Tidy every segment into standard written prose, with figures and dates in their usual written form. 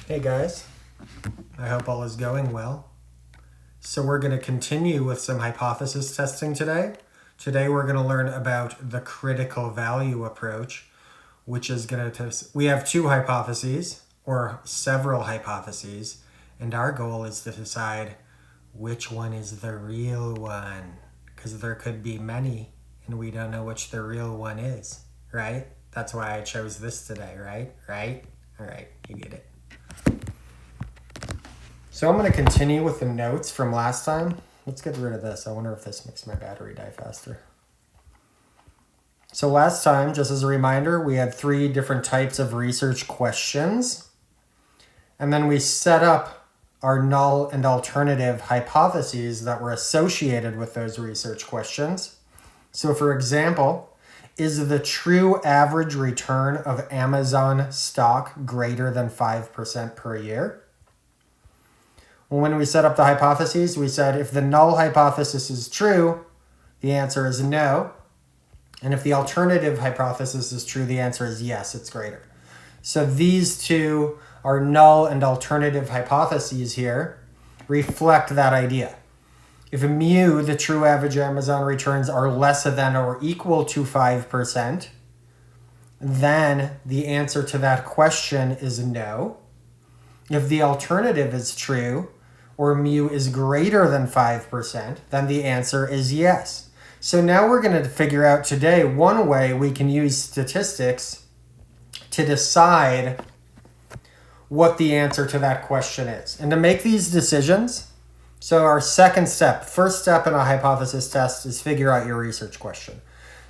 Hey guys, I hope all is going well. So we're going to continue with some hypothesis testing today. Today we're going to learn about the critical value approach, which is going to test. We have two hypotheses or several hypotheses, and our goal is to decide which one is the real one, because there could be many and we don't know which the real one is, right? That's why I chose this today, right? All right, you get it. So I'm going to continue with the notes from last time. Let's get rid of this. I wonder if this makes my battery die faster. So last time, just as a reminder, we had 3 different types of research questions. And then we set up our null and alternative hypotheses that were associated with those research questions. So for example, is the true average return of Amazon stock greater than 5% per year? When we set up the hypotheses, we said if the null hypothesis is true, the answer is no. And if the alternative hypothesis is true, the answer is yes, it's greater. So these two are null and alternative hypotheses here, reflect that idea. If mu, the true average Amazon returns, are less than or equal to 5%, then the answer to that question is no. If the alternative is true, or mu is greater than 5%, then the answer is yes. So now we're going to figure out today one way we can use statistics to decide what the answer to that question is. And to make these decisions, so our second step, first step in a hypothesis test is figure out your research question.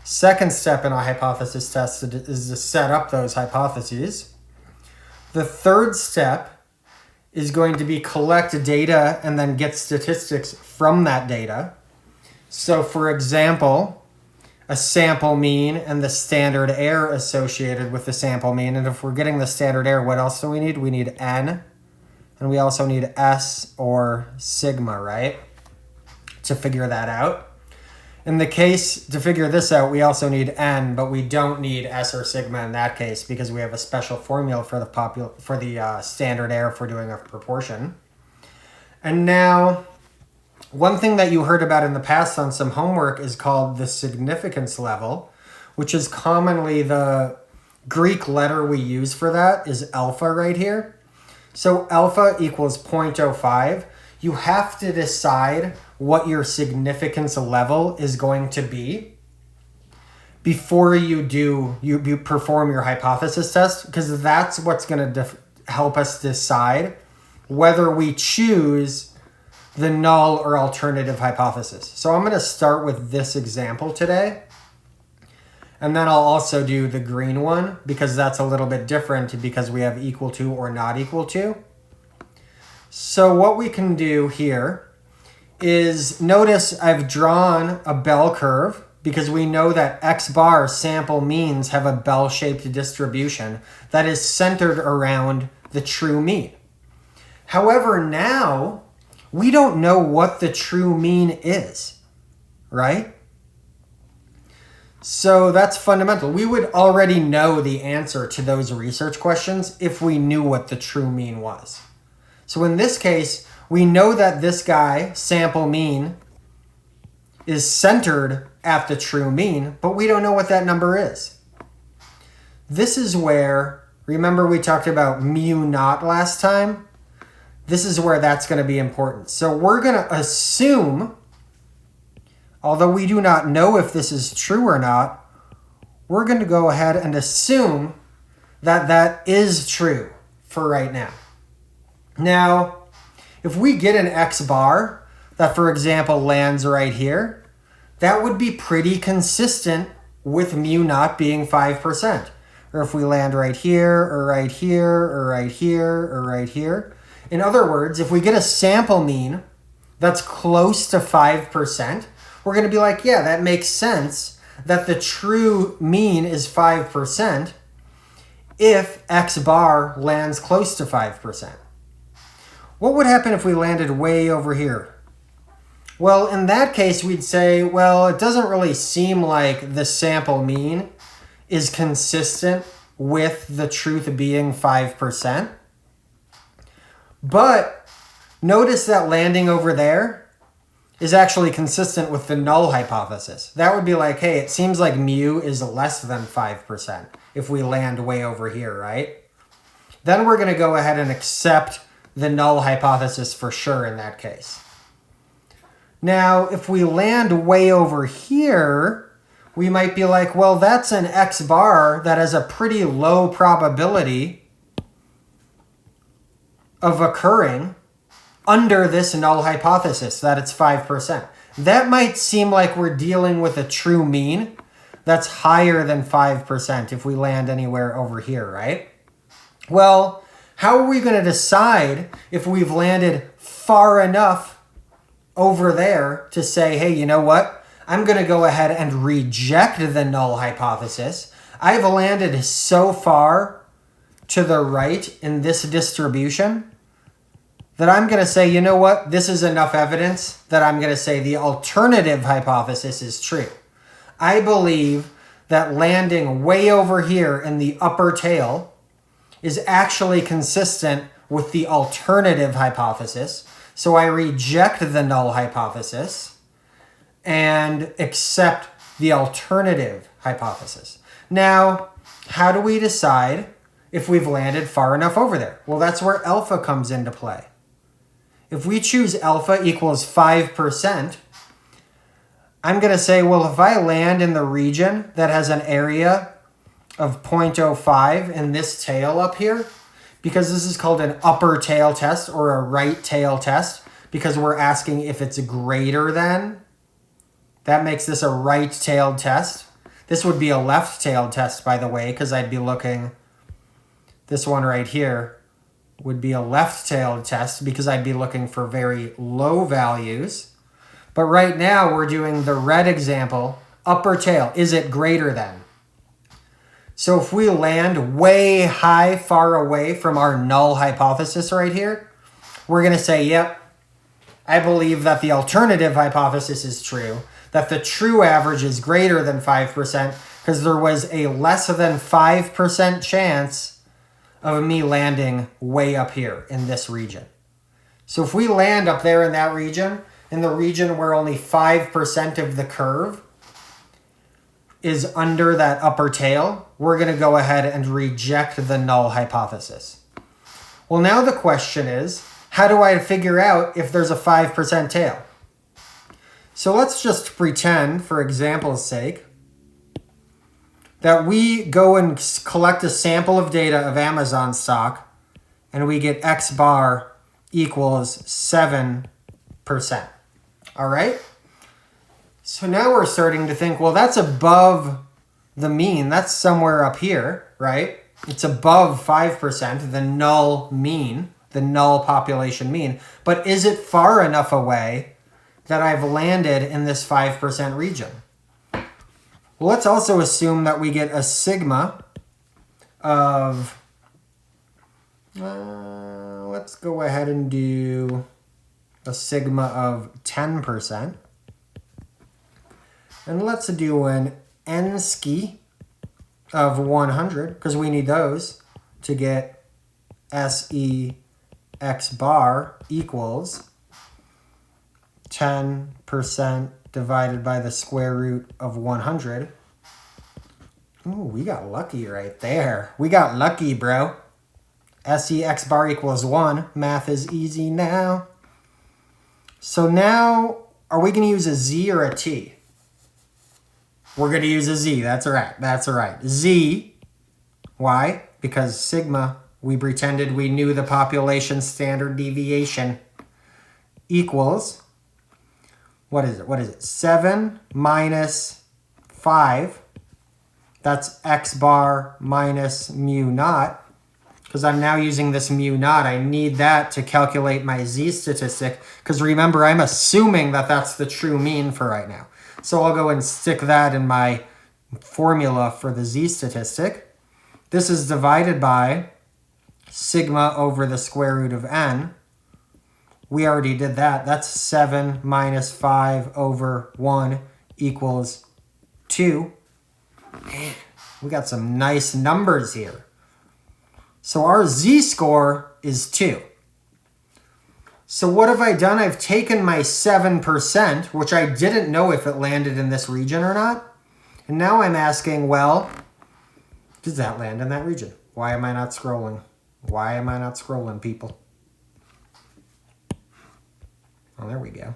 Second step in a hypothesis test is to set up those hypotheses. The third step is going to be collect data and then get statistics from that data. So for example, a sample mean and the standard error associated with the sample mean. And if we're getting the standard error, what else do we need? We need n, and we also need s or sigma, right? To figure that out. In the case to figure this out, we also need n, but we don't need s or sigma in that case because we have a special formula for the standard error for doing a proportion. And now, one thing that you heard about in the past on some homework is called the significance level, which is commonly the Greek letter we use for that is alpha right here. So alpha equals 0.05. You have to decide what your significance level is going to be before you perform your hypothesis test, because that's what's going to help us decide whether we choose the null or alternative hypothesis. So I'm going to start with this example today, and then I'll also do the green one because that's a little bit different because we have equal to or not equal to. So what we can do here is notice I've drawn a bell curve because we know that X bar sample means have a bell-shaped distribution that is centered around the true mean. However, now we don't know what the true mean is, right? So that's fundamental. We would already know the answer to those research questions if we knew what the true mean was. So in this case, we know that this guy, sample mean, is centered at the true mean, but we don't know what that number is. This is where, remember we talked about mu naught last time? This is where that's going to be important. So we're going to assume, although we do not know if this is true or not, we're going to go ahead and assume that that is true for right now. Now, if we get an X bar that, for example, lands right here, that would be pretty consistent with mu naught being 5%. Or if we land right here, or right here, or right here, or right here. In other words, if we get a sample mean that's close to 5%, we're going to be like, yeah, that makes sense that the true mean is 5% if X bar lands close to 5%. What would happen if we landed way over here? Well, in that case, we'd say, well, it doesn't really seem like the sample mean is consistent with the truth being 5%. But notice that landing over there is actually consistent with the null hypothesis. That would be like, hey, it seems like mu is less than 5% if we land way over here, right? Then we're going to go ahead and accept the null hypothesis for sure in that case. Now, if we land way over here, we might be like, well, that's an X bar that has a pretty low probability of occurring under this null hypothesis that it's 5%. That might seem like we're dealing with a true mean that's higher than 5% if we land anywhere over here, right? Well, how are we going to decide if we've landed far enough over there to say, hey, you know what? I'm going to go ahead and reject the null hypothesis. I've landed so far to the right in this distribution that I'm going to say, you know what? This is enough evidence that I'm going to say the alternative hypothesis is true. I believe that landing way over here in the upper tail is actually consistent with the alternative hypothesis. So I reject the null hypothesis and accept the alternative hypothesis. Now, how do we decide if we've landed far enough over there? Well, that's where alpha comes into play. If we choose alpha equals 5%, I'm going to say, well, if I land in the region that has an area of 0.05 in this tail up here, because this is called an upper tail test or a right tail test, because we're asking if it's greater than, that makes this a right-tailed test. This would be a left-tailed test, by the way, because I'd be looking, this one right here would be a left-tailed test because I'd be looking for very low values. But right now we're doing the red example, upper tail, is it greater than? So if we land way high, far away from our null hypothesis right here, we're going to say, yep, I believe that the alternative hypothesis is true, that the true average is greater than 5% because there was a less than 5% chance of me landing way up here in this region. So if we land up there in that region, in the region where only 5% of the curve is under that upper tail, we're going to go ahead and reject the null hypothesis. Well, now the question is, how do I figure out if there's a 5% tail? So let's just pretend, for example's sake, that we go and collect a sample of data of Amazon stock and we get X bar equals 7%. All right? So now we're starting to think, well, that's above the mean. That's somewhere up here, right? It's above 5%, the null mean, the null population mean. But is it far enough away that I've landed in this 5% region? Well, let's also assume that we get a sigma of, let's go ahead and do a sigma of 10%. And let's do an n-ski of 100, because we need those to get SE X bar equals 10% divided by the square root of 100. Ooh, we got lucky right there. We got lucky, bro. SE X bar equals 1. Math is easy now. So now, are we going to use a Z or a T? We're going to use a Z. That's right. That's right. Z. Why? Because sigma, we pretended we knew the population standard deviation, equals, what is it? What is it? 7 minus 5. That's X bar minus mu naught. Because I'm now using this mu naught. I need that to calculate my Z statistic. Because remember, I'm assuming that that's the true mean for right now. So I'll go and stick that in my formula for the Z statistic. This is divided by sigma over the square root of n. We already did that. That's 7 minus 5 over 1 equals 2. We got some nice numbers here. So our Z-score is 2. So what have I done? I've taken my 7%, which I didn't know if it landed in this region or not. And now I'm asking, well, does that land in that region? Why am I not scrolling? Why am I not scrolling, people? Oh, there we go.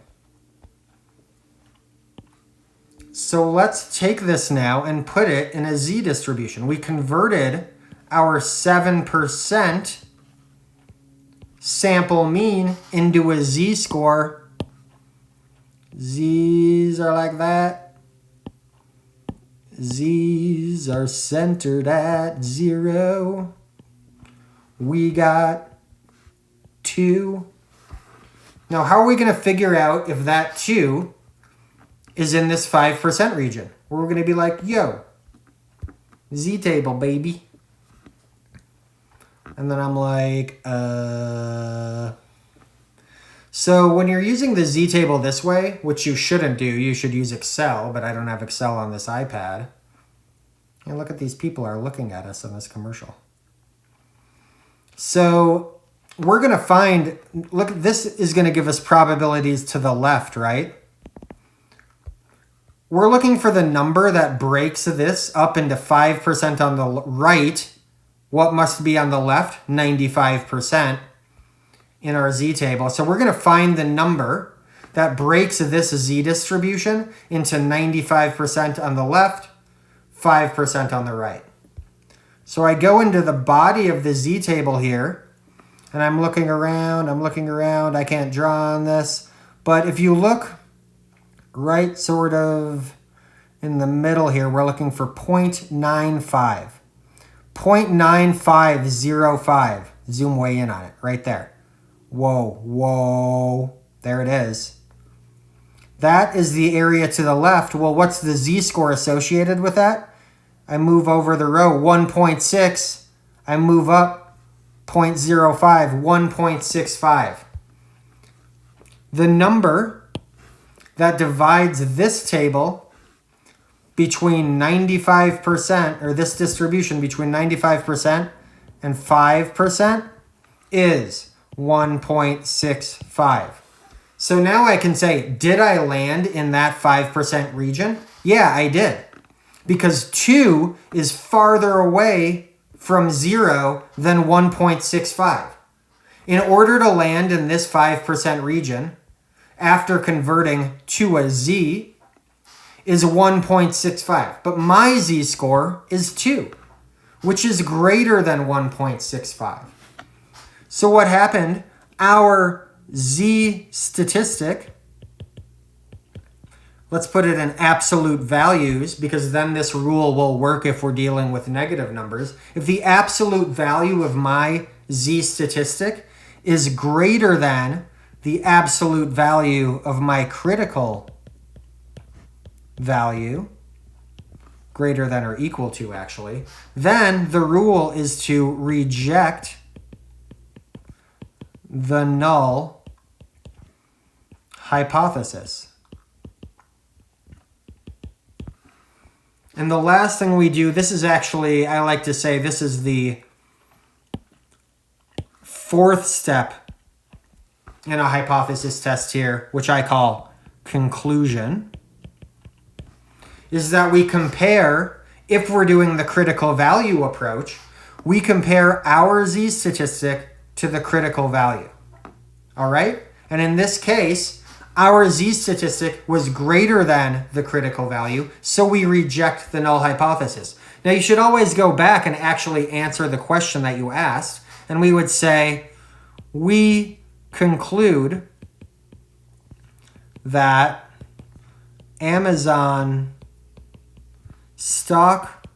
So let's take this now and put it in a z distribution. We converted our 7% sample mean into a z-score. Z's are like that. Z's are centered at 0. We got 2. Now, how are we going to figure out if that 2 is in this 5% region? We're going to be like, yo, z-table, baby. And then I'm like, So when you're using the z-table this way, which you shouldn't do, you should use Excel, but I don't have Excel on this iPad. And look at these people are looking at us in this commercial. So we're going to find, look, this is going to give us probabilities to the left, right? We're looking for the number that breaks this up into 5% on the right. What must be on the left? 95% in our z-table. So we're going to find the number that breaks this z distribution into 95% on the left, 5% on the right. So I go into the body of the z-table here, and I'm looking around, I can't draw on this. But if you look right sort of in the middle here, we're looking for 0.95. 0.9505. Zoom way in on it, right there. Whoa, there it is. That is the area to the left. Well, what's the z-score associated with that? I move over the row, 1.6. I move up 0.05, 1.65. The number that divides this table between 95%, or this distribution between 95% and 5% is 1.65. So now I can say, did I land in that 5% region? Yeah, I did. Because 2 is farther away from 0 than 1.65. In order to land in this 5% region, after converting to a z, is 1.65. But my z-score is 2, which is greater than 1.65. So what happened? Our z statistic, let's put it in absolute values, because then this rule will work if we're dealing with negative numbers. If the absolute value of my z statistic is greater than the absolute value of my critical value, greater than or equal to actually, then the rule is to reject the null hypothesis. And the last thing we do, this is actually, I like to say, this is the fourth step in a hypothesis test here, which I call conclusion, is that we compare, if we're doing the critical value approach, we compare our z statistic to the critical value. All right? And in this case, our z statistic was greater than the critical value, so we reject the null hypothesis. Now, you should always go back and actually answer the question that you asked, and we would say, we conclude that Amazon stock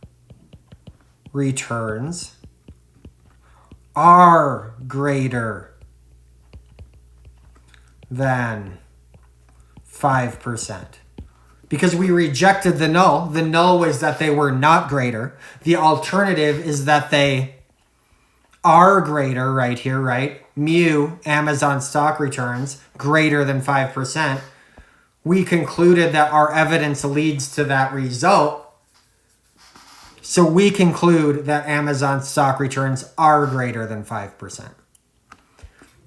returns are greater than 5%. Because we rejected the null. The null was that they were not greater. The alternative is that they are greater right here, right? Mu, Amazon stock returns, greater than 5%. We concluded that our evidence leads to that result. So we conclude that Amazon stock returns are greater than 5%.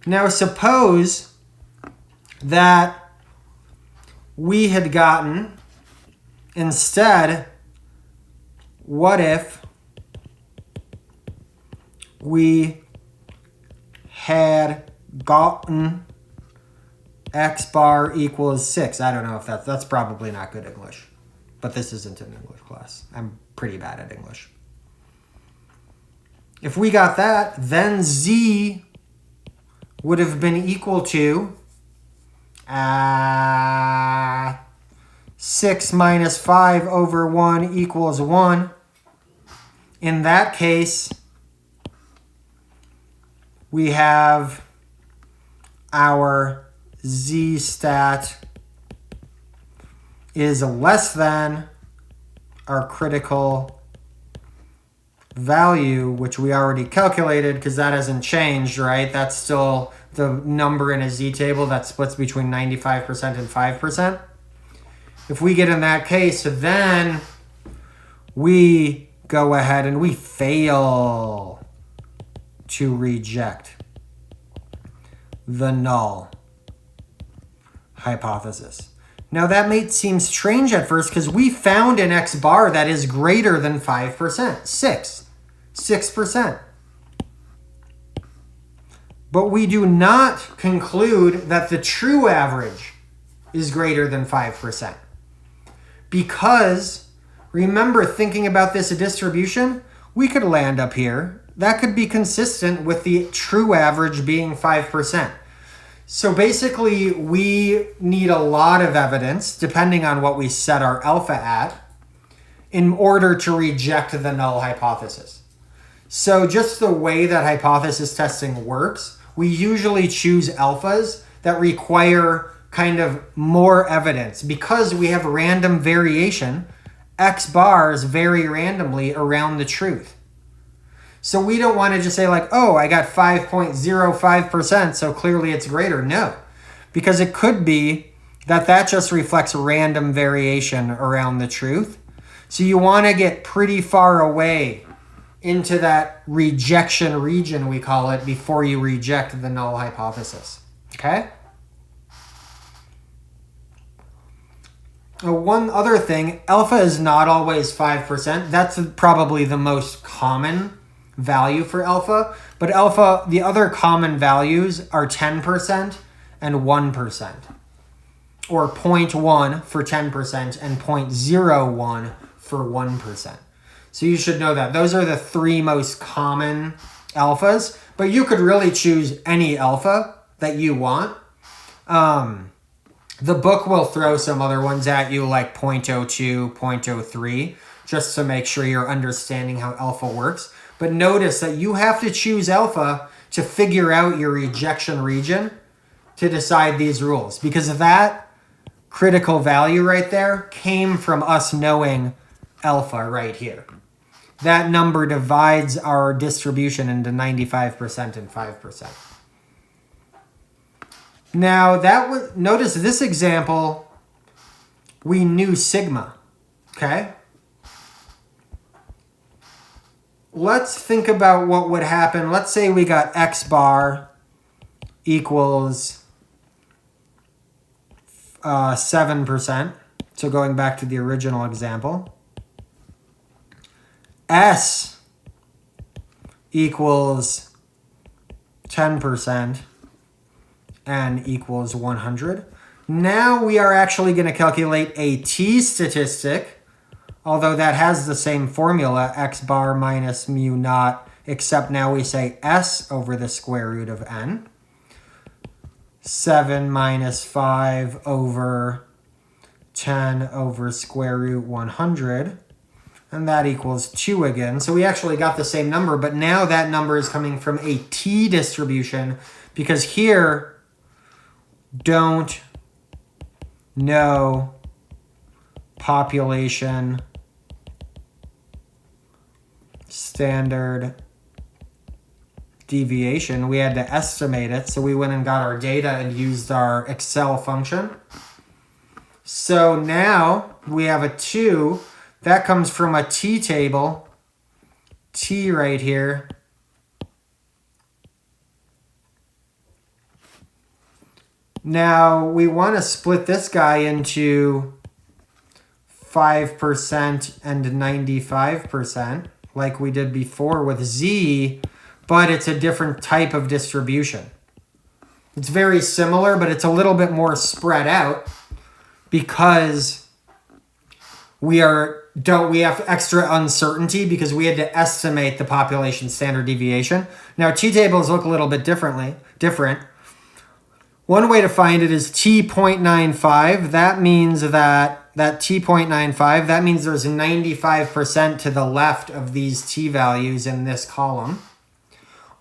Now suppose that we had gotten instead, what if we had gotten x bar equals 6? I don't know if that's probably not good English, but this isn't an English class. I'm pretty bad at English. If we got that, then z would have been equal to 6 minus 5 over 1 equals 1. In that case, we have our z stat is less than our critical value, which we already calculated because that hasn't changed, right? That's still the number in a z-table that splits between 95% and 5%. If we get in that case, then we go ahead and we fail to reject the null hypothesis. Now that may seem strange at first because we found an x bar that is greater than 5%, 6%. But we do not conclude that the true average is greater than 5%. Because, remember, thinking about this distribution, we could land up here. That could be consistent with the true average being 5%. So basically, we need a lot of evidence, depending on what we set our alpha at, in order to reject the null hypothesis. So just the way that hypothesis testing works, we usually choose alphas that require kind of more evidence. Because we have random variation, x bars vary randomly around the truth. So we don't want to just say like, oh, I got 5.05%, so clearly it's greater. No, because it could be that just reflects random variation around the truth. So you want to get pretty far away into that rejection region, we call it, before you reject the null hypothesis. Okay? One other thing, alpha is not always 5%. That's probably the most common value for alpha. But alpha, the other common values are 10% and 1%. Or 0.1 for 10% and 0.01 for 1%. So you should know that. Those are the three most common alphas. But you could really choose any alpha that you want. The book will throw some other ones at you like 0.02, 0.03, just to make sure you're understanding how alpha works. But notice that you have to choose alpha to figure out your rejection region to decide these rules. Because that critical value right there came from us knowing alpha right here. That number divides our distribution into 95% and 5%. Now, notice this example, we knew sigma, okay? Let's think about what would happen. Let's say we got x bar equals 7%. So going back to the original example. S equals 10%. N equals 100. Now we are actually going to calculate a t statistic, although that has the same formula, x bar minus mu naught, except now we say s over the square root of n. 7 minus 5 over 10 over square root 100. And that equals 2 again. So we actually got the same number, but now that number is coming from a t distribution because here, don't know population standard deviation. We had to estimate it, so we went and got our data and used our Excel function. So now we have a 2. That comes from a t table, t right here. Now we want to split this guy into 5% and 95% like we did before with Z, but it's a different type of distribution. It's very similar, but it's a little bit more spread out because we have extra uncertainty because we had to estimate the population standard deviation. Now t-tables look a little bit different. One way to find it is t.95. That means that t.95, that means there's 95% to the left of these t values in this column.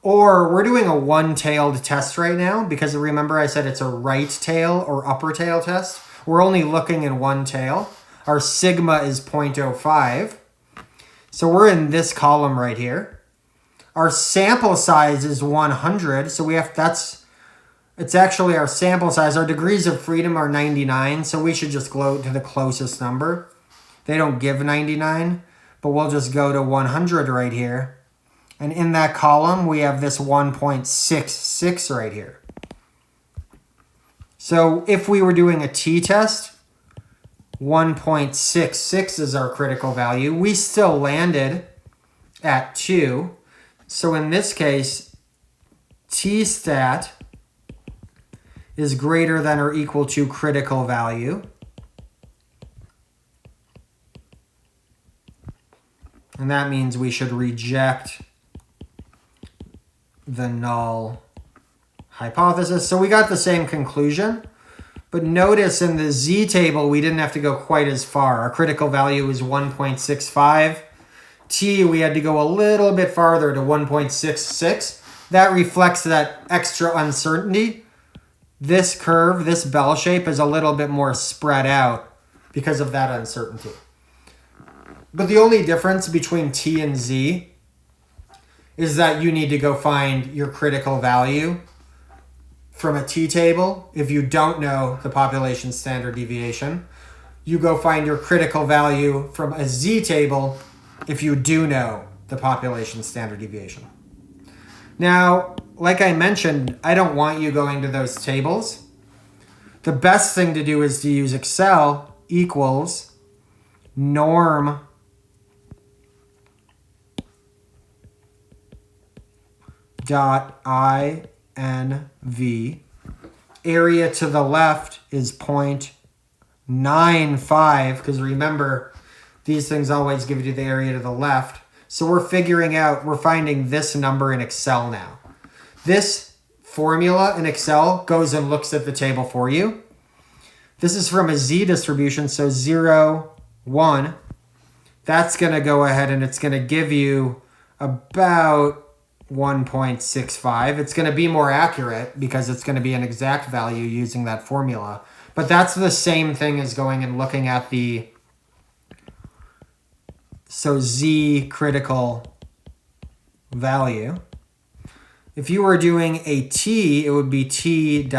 Or we're doing a one-tailed test right now because remember I said it's a right tail or upper tail test. We're only looking in one tail. Our sigma is 0.05. So we're in this column right here. Our sample size is 100. So it's actually our sample size. Our degrees of freedom are 99. So we should just go to the closest number. They don't give 99, but we'll just go to 100 right here. And in that column, we have this 1.66 right here. So if we were doing a t-test, 1.66 is our critical value. We still landed at 2. So in this case, t-stat is greater than or equal to critical value. And that means we should reject the null hypothesis. So we got the same conclusion. But notice in the Z table, we didn't have to go quite as far. Our critical value is 1.65. T, we had to go a little bit farther to 1.66. That reflects that extra uncertainty. This curve, this bell shape is a little bit more spread out because of that uncertainty. But the only difference between T and Z is that you need to go find your critical value from a t-table. If you don't know the population standard deviation, you go find your critical value from a z-table if you do know the population standard deviation. Now, like I mentioned, I don't want you going to those tables. The best thing to do is to use Excel equals norm dot INV. Area to the left is 0.95 because remember, these things always give you the area to the left. So we're finding this number in Excel now. This formula in Excel goes and looks at the table for you. This is from a Z distribution, so 0, 1. That's going to go ahead and it's going to give you about 1.65. It's going to be more accurate because it's going to be an exact value using that formula. But that's the same thing as going and looking at so Z critical value. If you were doing a T, it would be T.INV.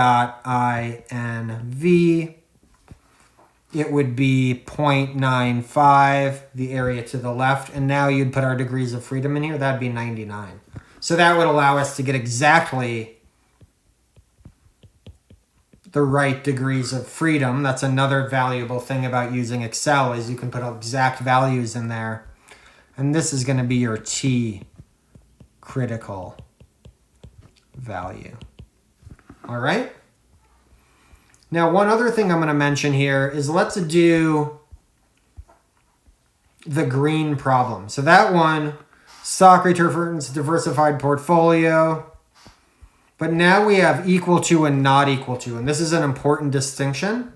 It would be 0.95, the area to the left. And now you'd put our degrees of freedom in here. That'd be 99. So that would allow us to get exactly the right degrees of freedom. That's another valuable thing about using Excel is you can put exact values in there. And this is going to be your T critical value. All right. Now, one other thing I'm going to mention here is let's do the green problem. So that one, stock returns diversified portfolio. But now we have equal to and not equal to. And this is an important distinction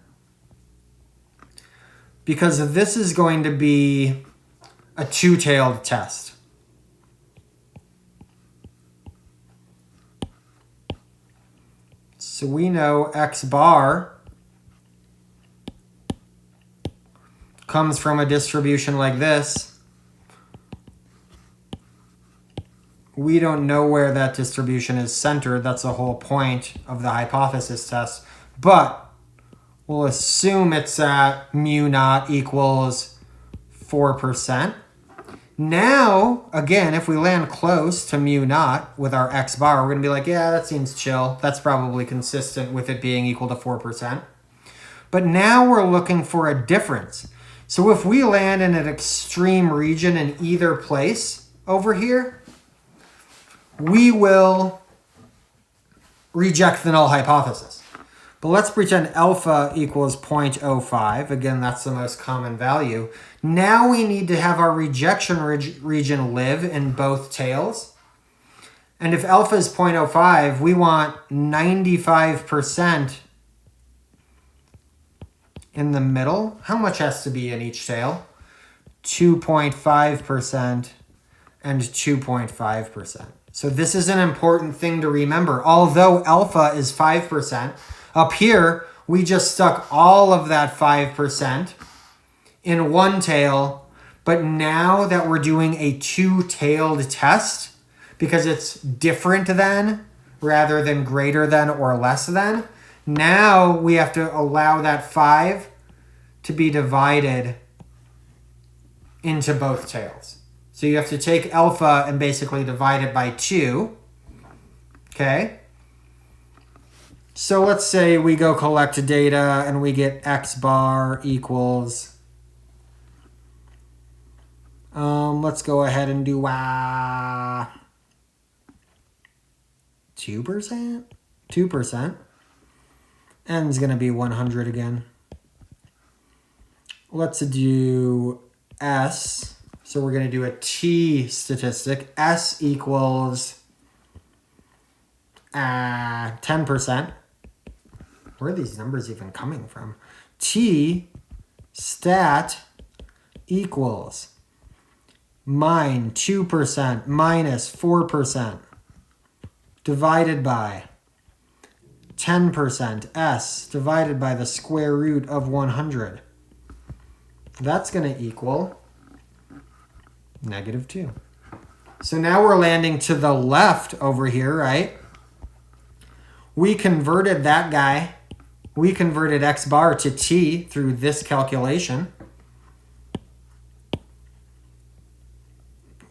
because this is going to be a two-tailed test. So we know X bar comes from a distribution like this. We don't know where that distribution is centered. That's the whole point of the hypothesis test. But we'll assume it's at mu naught equals 4%. Now, again, if we land close to mu naught with our x bar, we're going to be like, yeah, that seems chill. That's probably consistent with it being equal to 4%. But now we're looking for a difference. So if we land in an extreme region in either place over here, we will reject the null hypothesis. But let's pretend alpha equals 0.05. Again, that's the most common value. Now we need to have our rejection region live in both tails. And if alpha is 0.05, we want 95% in the middle. How much has to be in each tail? 2.5% and 2.5%. So this is an important thing to remember. Although alpha is 5%, up here, we just stuck all of that 5% in one tail. But now that we're doing a two-tailed test, because it's different than rather than greater than or less than, now we have to allow that 5 to be divided into both tails. So you have to take alpha and basically divide it by 2. Okay? So let's say we go collect data and we get x bar equals, let's go ahead and do 2%? 2%. N is going to be 100 again. Let's do S. So we're going to do a T statistic. S equals 10%. Where are these numbers even coming from? T stat equals mine 2% minus 4% divided by 10% S divided by the square root of 100. That's going to equal -2. So now we're landing to the left over here, right? We converted that guy. We converted x bar to t through this calculation.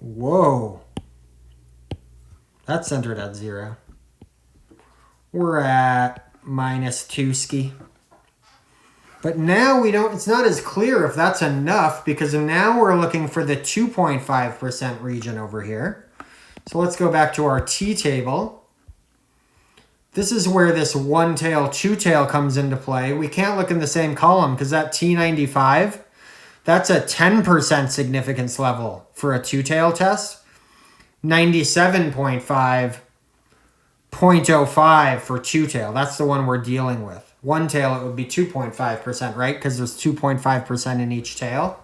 Whoa. That's centered at 0. We're at -2 ski. But now it's not as clear if that's enough, because now we're looking for the 2.5% region over here. So let's go back to our t table. This is where this one tail, two tail comes into play. We can't look in the same column because that T95, that's a 10% significance level for a two-tail test. 97.5, 0.05 for two-tail. That's the one we're dealing with. One tail, it would be 2.5%, right? Because there's 2.5% in each tail.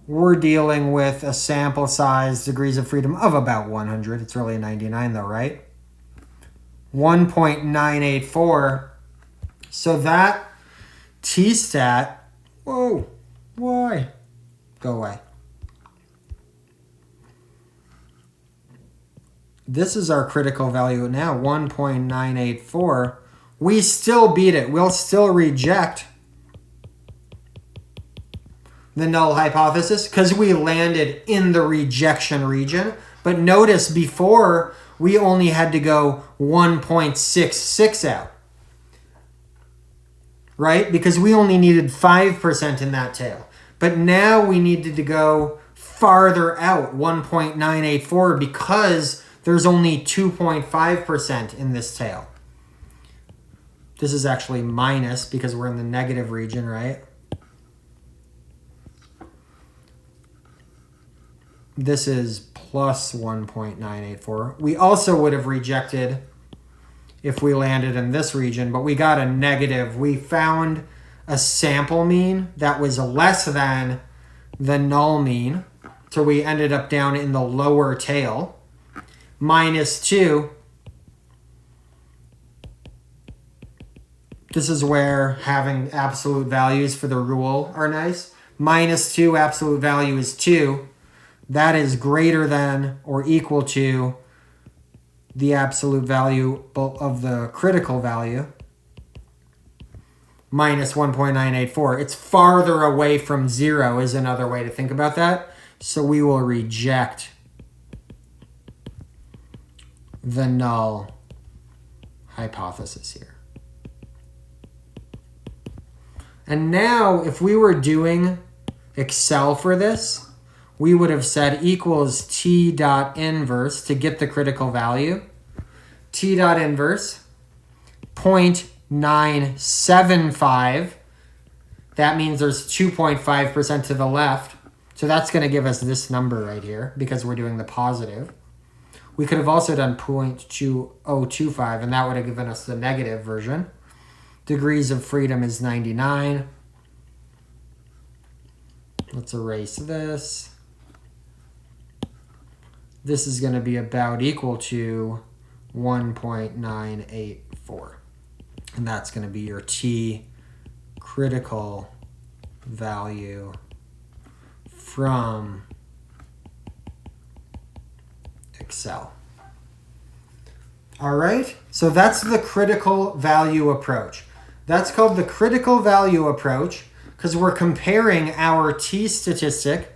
We're dealing with a sample size, degrees of freedom of about 100. It's really 99 though, right? 1.984. So that T-stat, whoa, why? Go away. This is our critical value now, 1.984. We still beat it. We'll still reject the null hypothesis because we landed in the rejection region. But notice before, we only had to go 1.66 out, right? Because we only needed 5% in that tail. But now we needed to go farther out, 1.984, because there's only 2.5% in this tail. This is actually minus because we're in the negative region, right? This is plus 1.984. We also would have rejected if we landed in this region, but we got a negative. We found a sample mean that was less than the null mean. So we ended up down in the lower tail. -2. This is where having absolute values for the rule are nice. -2 absolute value is 2. That is greater than or equal to the absolute value of the critical value. -1.984. It's farther away from 0 is another way to think about that. So we will reject the null hypothesis here. And now if we were doing Excel for this, we would have said equals t dot inverse to get the critical value. T dot inverse 0.975. That means there's 2.5% to the left. So that's going to give us this number right here because we're doing the positive. We could have also done 0.2025 and that would have given us the negative version. Degrees of freedom is 99. Let's erase this. This is going to be about equal to 1.984. And that's going to be your T critical value from Excel. All right, so that's the critical value approach. That's called the critical value approach because we're comparing our T statistic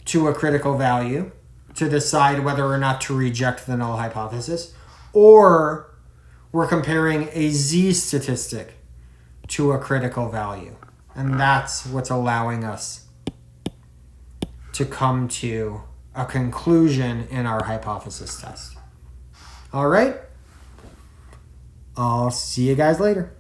to a critical value to decide whether or not to reject the null hypothesis, or we're comparing a Z statistic to a critical value. And that's what's allowing us to come to a conclusion in our hypothesis test. All right. I'll see you guys later.